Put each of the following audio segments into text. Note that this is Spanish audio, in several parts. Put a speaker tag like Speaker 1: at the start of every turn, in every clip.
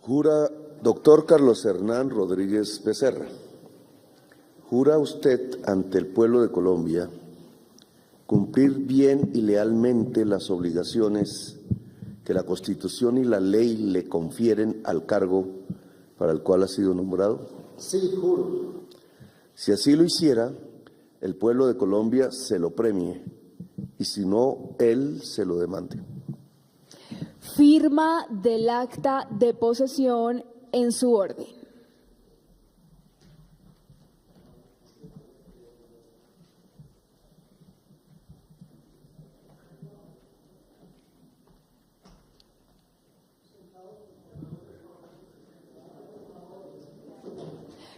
Speaker 1: Jura, doctor Carlos Hernán Rodríguez Becerra, ¿jura usted ante el pueblo de Colombia cumplir bien y lealmente las obligaciones que la Constitución y la ley le confieren al cargo para el cual ha sido nombrado?
Speaker 2: Sí, juro.
Speaker 1: Si así lo hiciera, el pueblo de Colombia se lo premie y si no, él se lo demande.
Speaker 3: Firma del acta de posesión en su orden.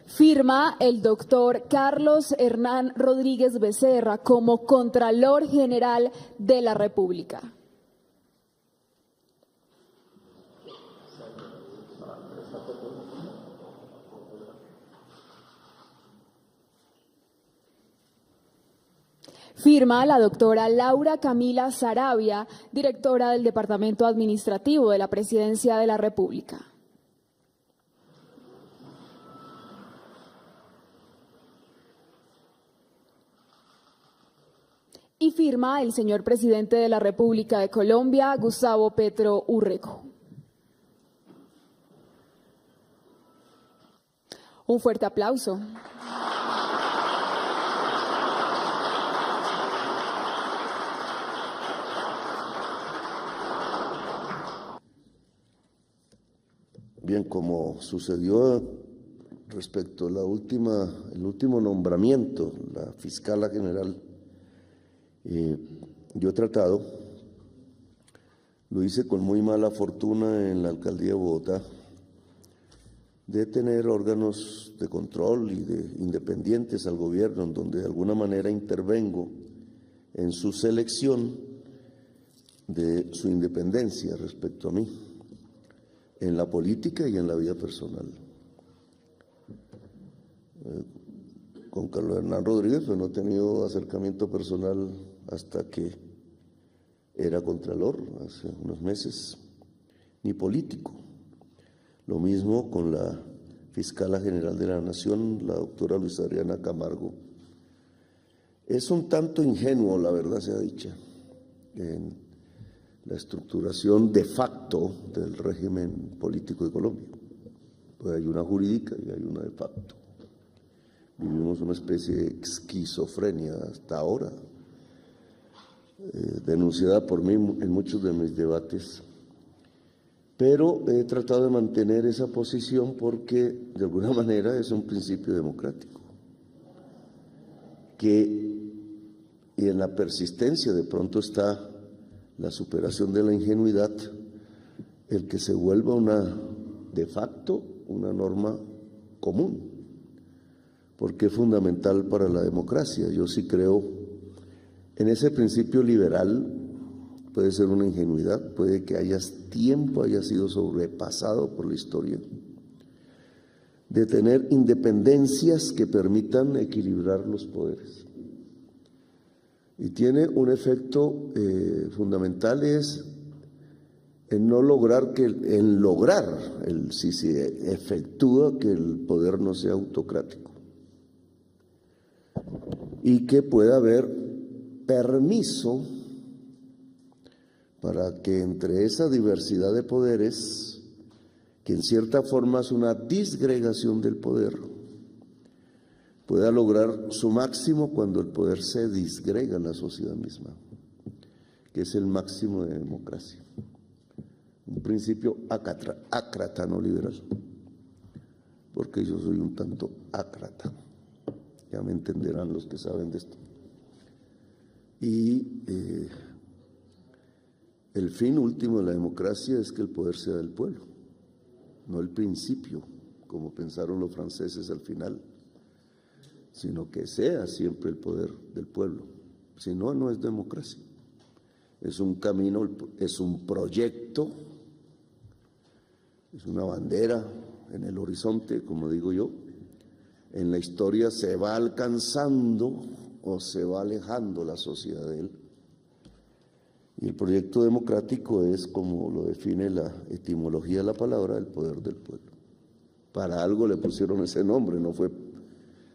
Speaker 3: Firma el doctor Carlos Hernán Rodríguez Becerra como Contralor General de la República. Firma la doctora Laura Camila Saravia, directora del Departamento Administrativo de la Presidencia de la República. Y firma el señor presidente de la República de Colombia, Gustavo Petro Urrego. Un fuerte aplauso.
Speaker 1: Bien, como sucedió respecto a el último nombramiento, la fiscala general, yo he tratado, lo hice con muy mala fortuna en la alcaldía de Bogotá, de tener órganos de control y de independientes al gobierno, en donde de alguna manera intervengo en su selección de su independencia respecto a mí, en la política y en la vida personal. Con Carlos Hernán Rodríguez pues no he tenido acercamiento personal hasta que era contralor, hace unos meses, ni político. Lo mismo con la fiscala general de la Nación, la doctora Luisa Adriana Camargo. Es un tanto ingenuo, la verdad sea dicha, en la estructuración de facto del régimen político de Colombia. Pues hay una jurídica y hay una de facto. Vivimos una especie de esquizofrenia hasta ahora, denunciada por mí en muchos de mis debates, pero he tratado de mantener esa posición porque de alguna manera es un principio democrático, y en la persistencia de pronto está la superación de la ingenuidad, el que se vuelva de facto una norma común, porque es fundamental para la democracia. Yo sí creo en ese principio liberal. Puede ser una ingenuidad, puede que haya sido sobrepasado por la historia, de tener independencias que permitan equilibrar los poderes. Y tiene un efecto fundamental, es en no lograr si se efectúa que el poder no sea autocrático y que pueda haber permiso para que entre esa diversidad de poderes, que en cierta forma es una disgregación del poder, pueda lograr su máximo cuando el poder se disgrega en la sociedad misma, que es el máximo de democracia. Un principio ácrata, no liberal, porque yo soy un tanto ácrata, ya me entenderán los que saben de esto. Y el fin último de la democracia es que el poder sea del pueblo, no el principio, como pensaron los franceses al final, sino que sea siempre el poder del pueblo. Si no, no es democracia. Es un camino, es un proyecto, es una bandera en el horizonte, como digo yo. En la historia se va alcanzando o se va alejando la sociedad de él. Y el proyecto democrático es, como lo define la etimología de la palabra, el poder del pueblo. Para algo le pusieron ese nombre, no fue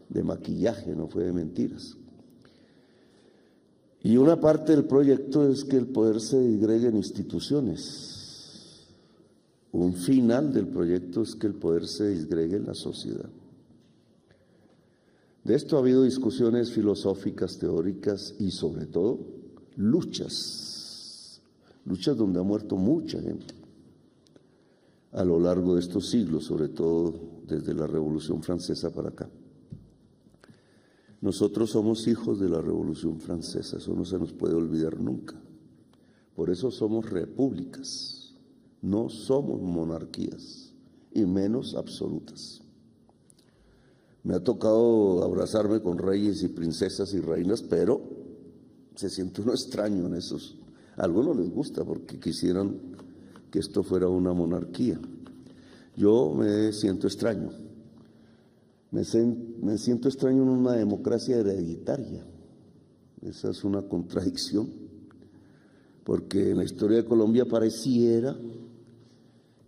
Speaker 1: de maquillaje, no fue de mentiras. Y una parte del proyecto es que el poder se disgregue en instituciones. Un final del proyecto es que el poder se disgregue en la sociedad. De esto ha habido discusiones filosóficas, teóricas y sobre todo luchas donde ha muerto mucha gente a lo largo de estos siglos, sobre todo desde la Revolución Francesa para acá. Nosotros somos hijos de la Revolución Francesa, eso no se nos puede olvidar nunca. Por eso somos repúblicas, no somos monarquías, y menos absolutas. Me ha tocado abrazarme con reyes y princesas y reinas, pero se siente uno extraño en esos. A algunos les gusta porque quisieran que esto fuera una monarquía. Yo me siento extraño. Me siento extraño en una democracia hereditaria. Esa es una contradicción, porque en la historia de Colombia pareciera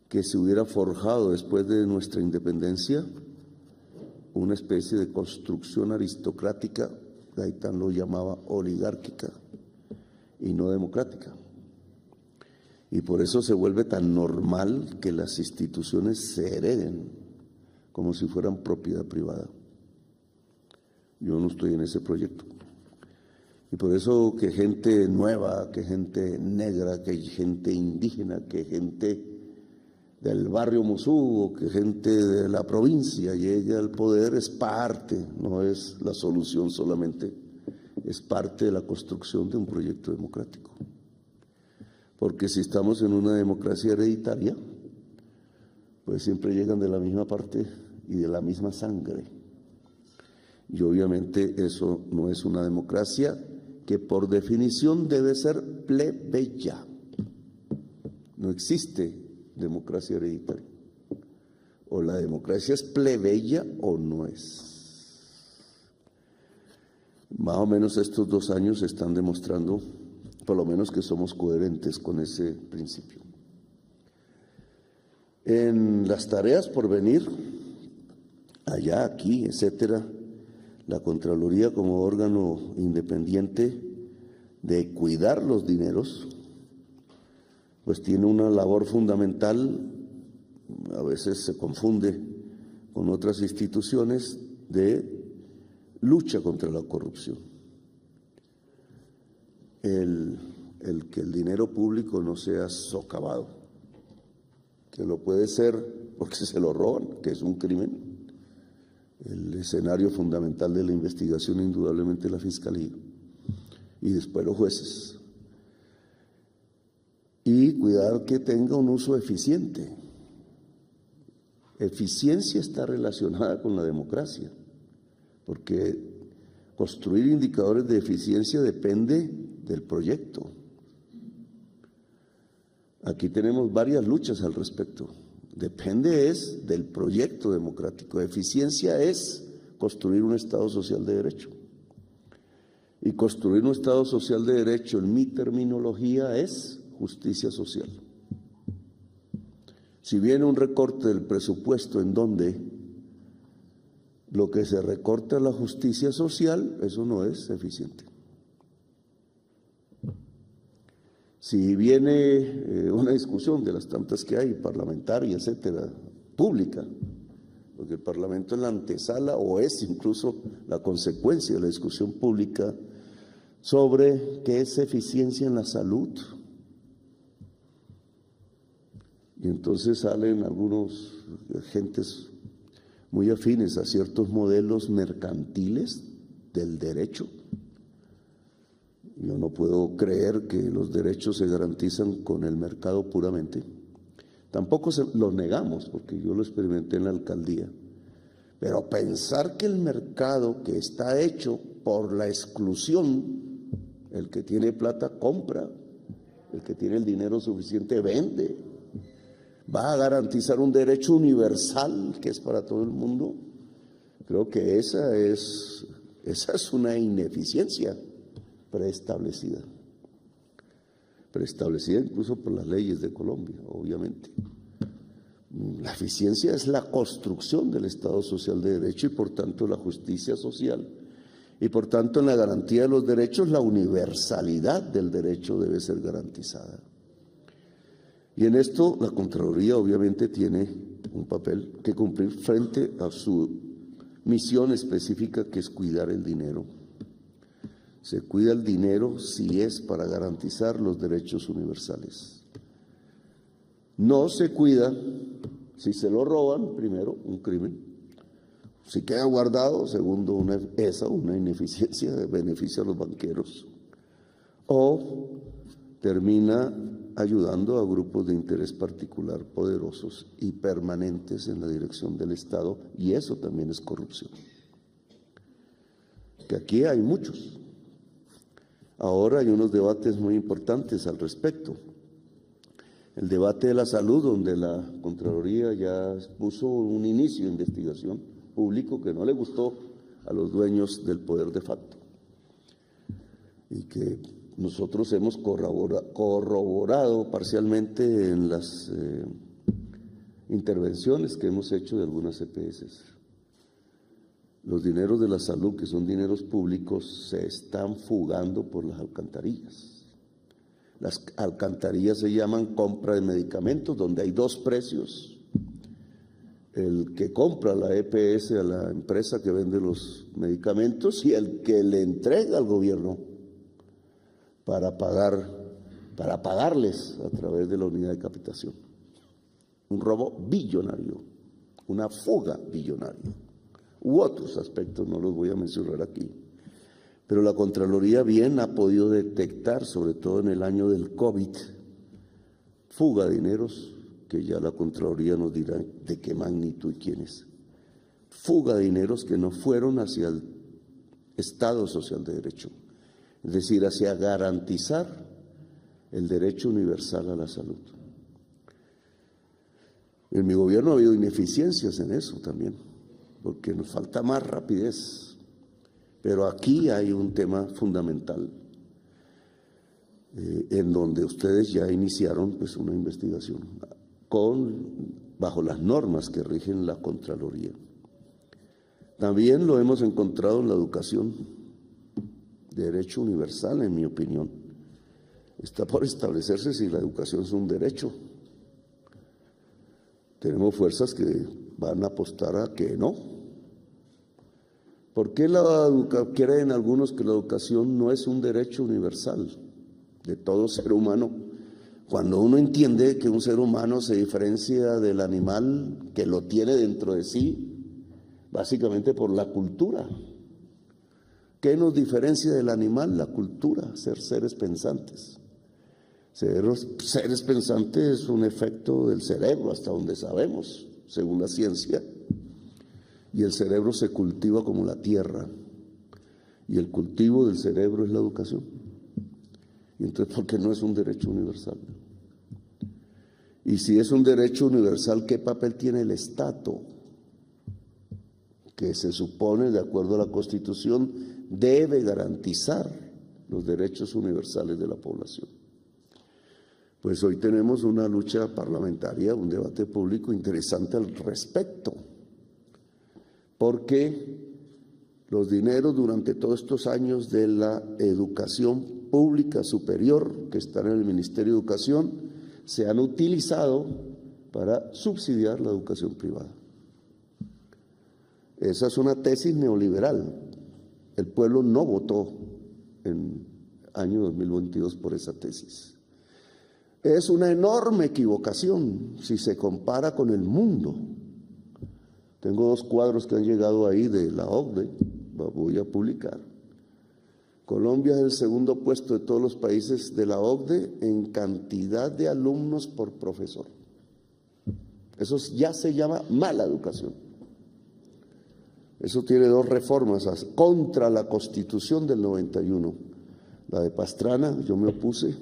Speaker 1: que se hubiera forjado después de nuestra independencia una especie de construcción aristocrática, Gaitán lo llamaba oligárquica y no democrática. Y por eso se vuelve tan normal que las instituciones se hereden como si fueran propiedad privada. Yo no estoy en ese proyecto. Y por eso que gente nueva, que gente negra, que gente indígena, que gente del barrio Mosú o que gente de la provincia llegue al poder es parte, no es la solución solamente, es parte de la construcción de un proyecto democrático. Porque si estamos en una democracia hereditaria, pues siempre llegan de la misma parte y de la misma sangre. Y obviamente eso no es una democracia que por definición debe ser plebeya. No existe democracia hereditaria. O la democracia es plebeya o no es. Más o menos estos 2 años están demostrando, por lo menos, que somos coherentes con ese principio. En las tareas por venir, allá, aquí, etcétera, la Contraloría como órgano independiente de cuidar los dineros, pues tiene una labor fundamental, a veces se confunde con otras instituciones, de lucha contra la corrupción. El que el dinero público no sea socavado, que lo puede ser porque se lo roban, que es un crimen. El escenario fundamental de la investigación indudablemente es la Fiscalía y después los jueces. Y cuidar que tenga un uso eficiente. Eficiencia está relacionada con la democracia, porque construir indicadores de eficiencia depende del proyecto. Aquí tenemos varias luchas al respecto. Depende es del proyecto democrático. Eficiencia es construir un Estado social de derecho. Y construir un Estado social de derecho, en mi terminología, es justicia social. Si viene un recorte del presupuesto en donde lo que se recorta es la justicia social, eso no es eficiente. Si viene una discusión de las tantas que hay, parlamentaria, etcétera, pública, porque el Parlamento es la antesala o es incluso la consecuencia de la discusión pública sobre qué es eficiencia en la salud. Y entonces salen algunos gentes muy afines a ciertos modelos mercantiles del derecho. Yo no puedo creer que los derechos se garantizan con el mercado puramente. Tampoco los negamos, porque yo lo experimenté en la alcaldía. Pero pensar que el mercado, que está hecho por la exclusión, el que tiene plata compra, el que tiene el dinero suficiente vende, va a garantizar un derecho universal que es para todo el mundo, creo que esa es una ineficiencia preestablecida. preestablecida incluso por las leyes de Colombia, obviamente. La eficiencia es la construcción del Estado social de derecho y por tanto la justicia social. Y por tanto en la garantía de los derechos la universalidad del derecho debe ser garantizada. Y en esto la Contraloría obviamente tiene un papel que cumplir frente a su misión específica, que es cuidar el dinero. Se cuida el dinero si es para garantizar los derechos universales. No se cuida si se lo roban, primero, un crimen. Si queda guardado, segundo, una ineficiencia, beneficia a los banqueros. O termina ayudando a grupos de interés particular poderosos y permanentes en la dirección del Estado, y eso también es corrupción. Que aquí hay muchos. Ahora hay unos debates muy importantes al respecto. El debate de la salud, donde la Contraloría ya puso un inicio de investigación público que no le gustó a los dueños del poder de facto y que nosotros hemos corroborado parcialmente en las intervenciones que hemos hecho de algunas EPS. Los dineros de la salud, que son dineros públicos, se están fugando por las alcantarillas. Las alcantarillas se llaman compra de medicamentos, donde hay dos precios. El que compra la EPS a la empresa que vende los medicamentos y el que le entrega al gobierno para pagarles a través de la unidad de captación. Un robo billonario, una fuga billonaria. U otros aspectos, no los voy a mencionar aquí. Pero la Contraloría bien ha podido detectar, sobre todo en el año del COVID, fuga de dineros, que ya la Contraloría nos dirá de qué magnitud y quiénes. Fuga de dineros que no fueron hacia el Estado social de derecho, es decir, hacia garantizar el derecho universal a la salud. En mi gobierno ha habido ineficiencias en eso también, porque nos falta más rapidez. Pero aquí hay un tema fundamental en donde ustedes ya iniciaron pues una investigación bajo las normas que rigen la Contraloría. También lo hemos encontrado en la educación, derecho universal, en mi opinión. Está por establecerse si la educación es un derecho. Tenemos fuerzas que van a apostar a que no. ¿Por qué creen algunos que la educación no es un derecho universal de todo ser humano? Cuando uno entiende que un ser humano se diferencia del animal que lo tiene dentro de sí, básicamente por la cultura. ¿Qué nos diferencia del animal? La cultura, ser seres pensantes. Seres pensantes es un efecto del cerebro, hasta donde sabemos, según la ciencia. Y el cerebro se cultiva como la tierra. Y el cultivo del cerebro es la educación. Y entonces, ¿por qué no es un derecho universal? Y si es un derecho universal, ¿qué papel tiene el Estado? Que se supone, de acuerdo a la Constitución, debe garantizar los derechos universales de la población. Pues hoy tenemos una lucha parlamentaria, un debate público interesante al respecto, porque los dineros durante todos estos años de la educación pública superior que están en el Ministerio de Educación se han utilizado para subsidiar la educación privada. Esa es una tesis neoliberal. El pueblo no votó en año 2022 por esa tesis. Es una enorme equivocación si se compara con el mundo. Tengo dos cuadros que han llegado ahí de la OCDE, los voy a publicar. Colombia es el segundo puesto de todos los países de la OCDE en cantidad de alumnos por profesor. Eso ya se llama mala educación. Eso tiene dos reformas contra la Constitución del 91. La de Pastrana, yo me opuse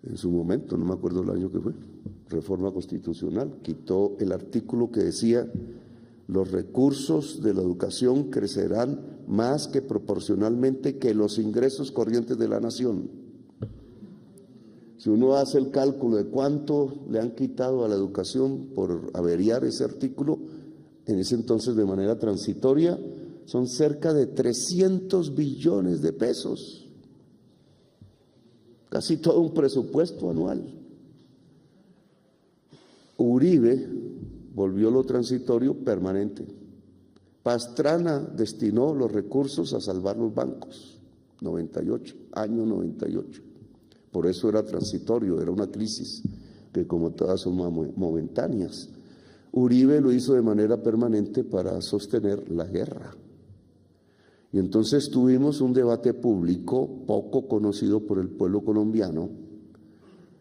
Speaker 1: en su momento, no me acuerdo el año que fue, reforma constitucional, quitó el artículo que decía: los recursos de la educación crecerán más que proporcionalmente que los ingresos corrientes de la nación. Si uno hace el cálculo de cuánto le han quitado a la educación por averiar ese artículo, en ese entonces de manera transitoria, son cerca de 300 billones de pesos. Casi todo un presupuesto anual. Uribe volvió lo transitorio permanente. Pastrana destinó los recursos a salvar los bancos, 98, año 98. Por eso era transitorio, era una crisis que como todas son momentáneas. Uribe lo hizo de manera permanente para sostener la guerra. Y entonces tuvimos un debate público poco conocido por el pueblo colombiano,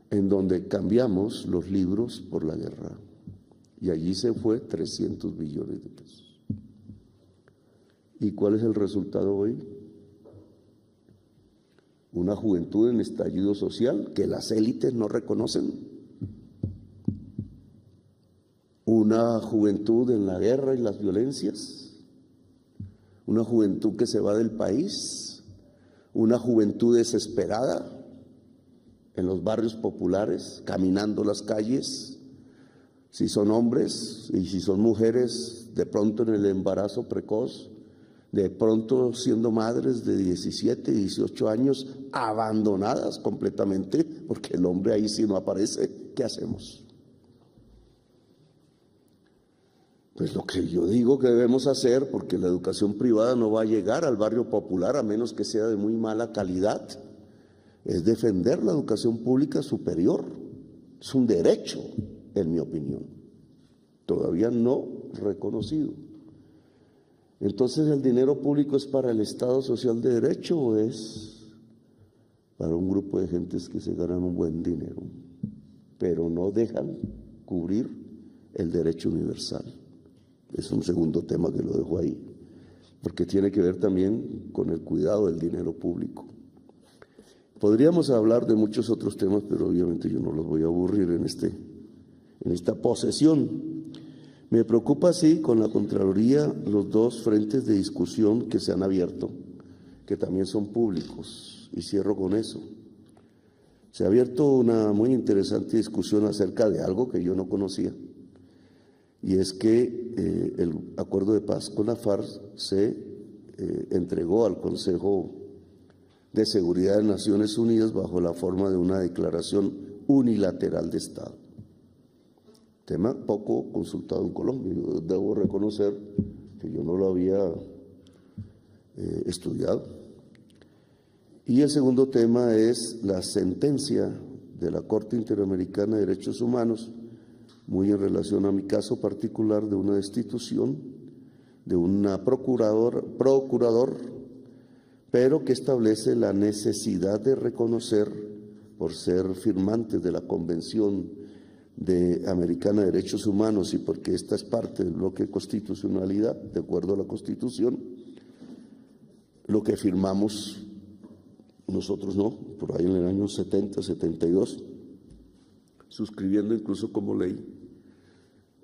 Speaker 1: en donde cambiamos los libros por la guerra. Y allí se fue 300 billones de pesos. ¿Y cuál es el resultado hoy? Una juventud en estallido social que las élites no reconocen. Una juventud en la guerra y las violencias. Una juventud que se va del país. Una juventud desesperada en los barrios populares, caminando las calles. Si son hombres y si son mujeres, de pronto en el embarazo precoz, de pronto siendo madres de 17, 18 años, abandonadas completamente, porque el hombre ahí sí no aparece. ¿Qué hacemos? Pues lo que yo digo que debemos hacer, porque la educación privada no va a llegar al barrio popular a menos que sea de muy mala calidad, es defender la educación pública superior. Es un derecho, en mi opinión, todavía no reconocido. Entonces, ¿el dinero público es para el Estado Social de Derecho o es para un grupo de gentes que se ganan un buen dinero, pero no dejan cubrir el derecho universal? Es un segundo tema que lo dejo ahí, porque tiene que ver también con el cuidado del dinero público. Podríamos hablar de muchos otros temas, pero obviamente yo no los voy a aburrir en esta posesión. Me preocupa, sí, con la Contraloría los dos frentes de discusión que se han abierto, que también son públicos, y cierro con eso. Se ha abierto una muy interesante discusión acerca de algo que yo no conocía, y es que el acuerdo de paz con la FARC se entregó al Consejo de Seguridad de Naciones Unidas bajo la forma de una declaración unilateral de Estado. Tema poco consultado en Colombia. Yo debo reconocer que yo no lo había estudiado. Y el segundo tema es la sentencia de la Corte Interamericana de Derechos Humanos, muy en relación a mi caso particular de una destitución de una procurador, pero que establece la necesidad de reconocer, por ser firmantes de la Convención Americana de Derechos Humanos y porque esta es parte del bloque de constitucionalidad, de acuerdo a la Constitución, lo que firmamos nosotros no, por ahí en el año 70, 72, suscribiendo incluso como ley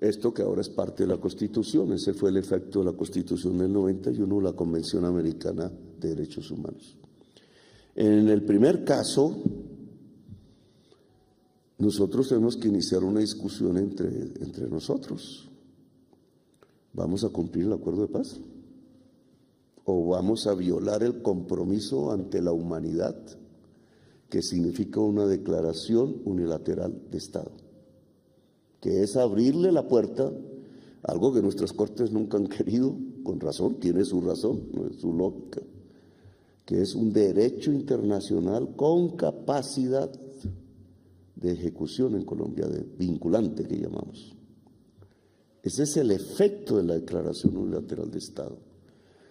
Speaker 1: esto que ahora es parte de la Constitución. Ese fue el efecto de la Constitución del 91, la Convención Americana de Derechos Humanos. En el primer caso, nosotros tenemos que iniciar una discusión entre nosotros. ¿Vamos a cumplir el acuerdo de paz? ¿O vamos a violar el compromiso ante la humanidad que significa una declaración unilateral de Estado? Que es abrirle la puerta, algo que nuestras cortes nunca han querido, con razón, tiene su razón, no es su lógica, que es un derecho internacional con capacidad de ejecución en Colombia, de vinculante que llamamos. Ese es el efecto de la declaración unilateral de Estado.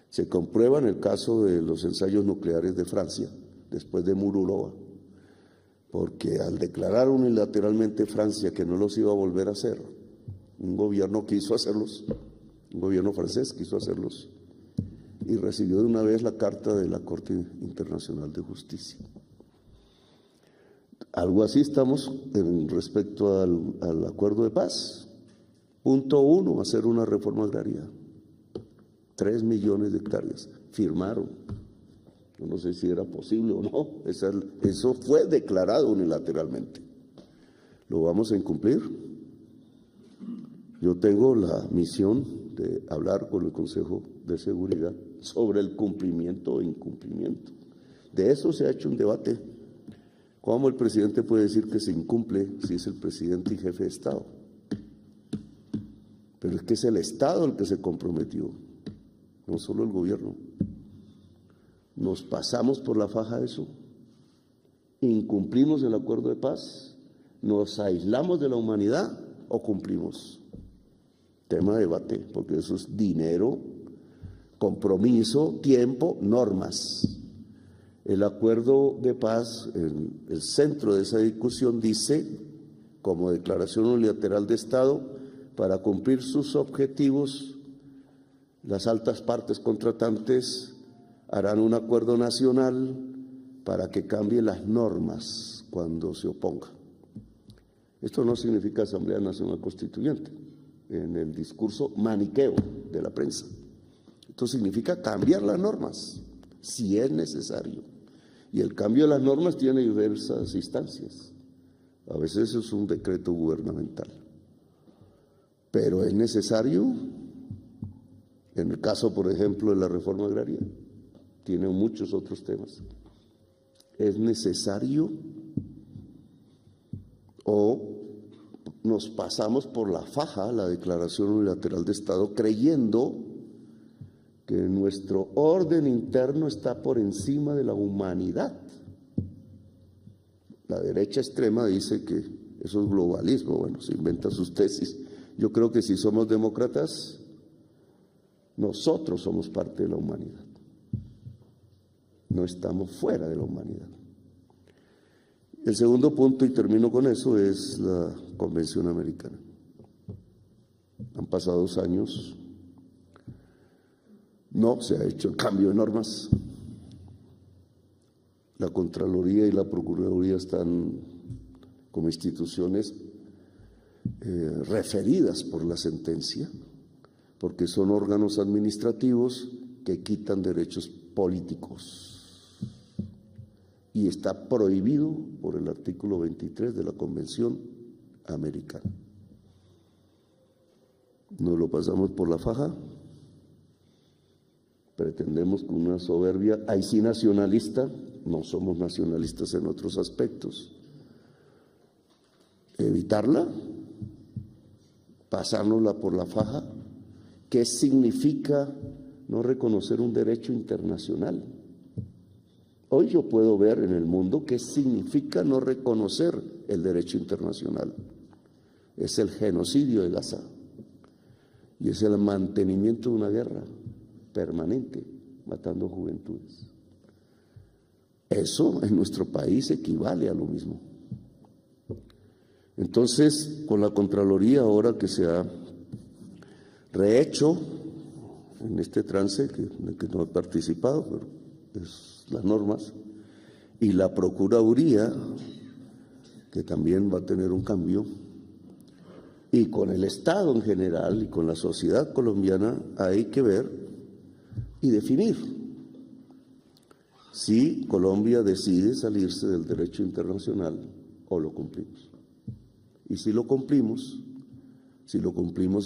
Speaker 1: Se comprueba en el caso de los ensayos nucleares de Francia, después de Mururoa, porque al declarar unilateralmente Francia que no los iba a volver a hacer, un gobierno quiso hacerlos, un gobierno francés quiso hacerlos, y recibió de una vez la carta de la Corte Internacional de Justicia. Algo así estamos en respecto al acuerdo de paz. Punto 1, hacer una reforma agraria. 3 millones de hectáreas. Firmaron Yo no sé si era posible o no. Eso fue declarado unilateralmente. ¿Lo vamos a incumplir? Yo tengo la misión de hablar con el Consejo de Seguridad sobre el cumplimiento o incumplimiento. De eso se ha hecho un debate. ¿Cómo el presidente puede decir que se incumple si es el presidente y jefe de Estado? Pero es que es el Estado el que se comprometió, no solo el gobierno. ¿Nos pasamos por la faja eso? ¿Incumplimos el acuerdo de paz? ¿Nos aislamos de la humanidad o cumplimos? Tema de debate, porque eso es dinero, compromiso, tiempo, normas. El acuerdo de paz, el centro de esa discusión dice, como declaración unilateral de Estado, para cumplir sus objetivos, las altas partes contratantes harán un acuerdo nacional para que cambie las normas cuando se oponga. Esto no significa Asamblea Nacional Constituyente, en el discurso maniqueo de la prensa. Esto significa cambiar las normas, si es necesario. Y el cambio de las normas tiene diversas instancias. A veces eso es un decreto gubernamental. Pero es necesario, en el caso, por ejemplo, de la reforma agraria, tiene muchos otros temas. ¿Es necesario o nos pasamos por la faja la declaración unilateral de Estado creyendo que nuestro orden interno está por encima de la humanidad? La derecha extrema dice que eso es globalismo. Bueno, se inventan sus tesis. Yo creo que si somos demócratas, nosotros somos parte de la humanidad. No estamos fuera de la humanidad. El segundo punto, y termino con eso, es la Convención Americana. Han pasado 2 años, no se ha hecho el cambio de normas. La Contraloría y la Procuraduría están como instituciones referidas por la sentencia, porque son órganos administrativos que quitan derechos políticos. Y está prohibido por el artículo 23 de la Convención Americana. Nos lo pasamos por la faja, pretendemos con una soberbia, ahí sí nacionalista, no somos nacionalistas en otros aspectos, evitarla, pasárnosla por la faja. ¿Qué significa no reconocer un derecho internacional? Hoy yo puedo ver en el mundo qué significa no reconocer el derecho internacional. Es el genocidio de Gaza y es el mantenimiento de una guerra permanente, matando juventudes. Eso en nuestro país equivale a lo mismo. Entonces, con la Contraloría ahora que se ha rehecho en este trance, en el que no he participado, pero es las normas, y la Procuraduría, que también va a tener un cambio, y con el Estado en general y con la sociedad colombiana, hay que ver y definir si Colombia decide salirse del derecho internacional o lo cumplimos. Y si lo cumplimos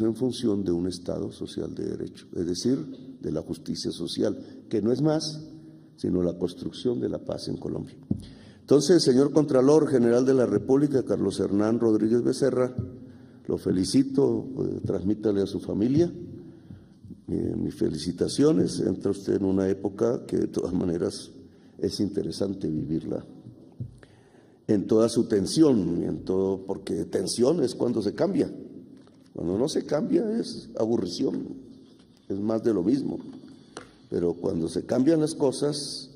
Speaker 1: en función de un Estado social de derecho, es decir, de la justicia social, que no es más sino la construcción de la paz en Colombia. Entonces, señor Contralor General de la República, Carlos Hernán Rodríguez Becerra, lo felicito, transmítale a su familia mis felicitaciones. Entra usted en una época que de todas maneras es interesante vivirla en toda su tensión, en todo, porque tensión es cuando se cambia. Cuando no se cambia es aburrición, es más de lo mismo. Pero cuando se cambian las cosas,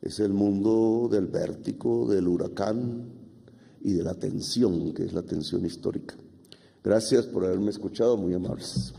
Speaker 1: es el mundo del vértigo, del huracán y de la tensión, que es la tensión histórica. Gracias por haberme escuchado, muy amables.